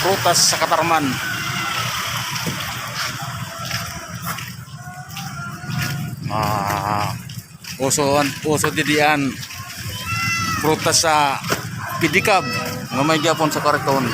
prutas sa Katarman. Uso didian prutas sa Pidikab nga may Japon sa karton.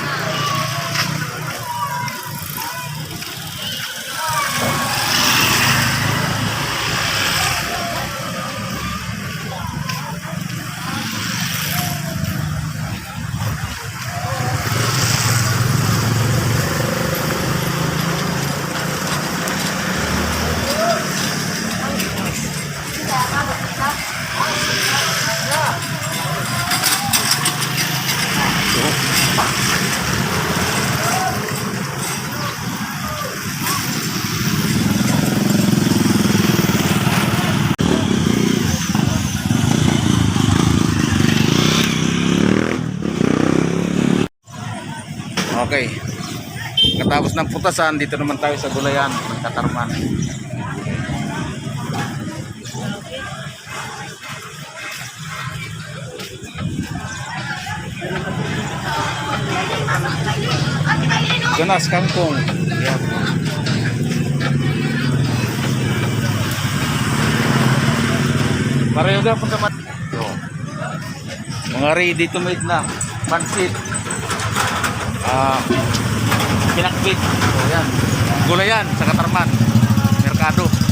Okay. Katapos ng putasan, dito naman tayo sa gulayan ng Katarman. Ganas kangkong. Yan. Pareho na po naman. Mga ready to made na pansit. Pinakbit. So yan. Gulayan sa Katarman. Merkado.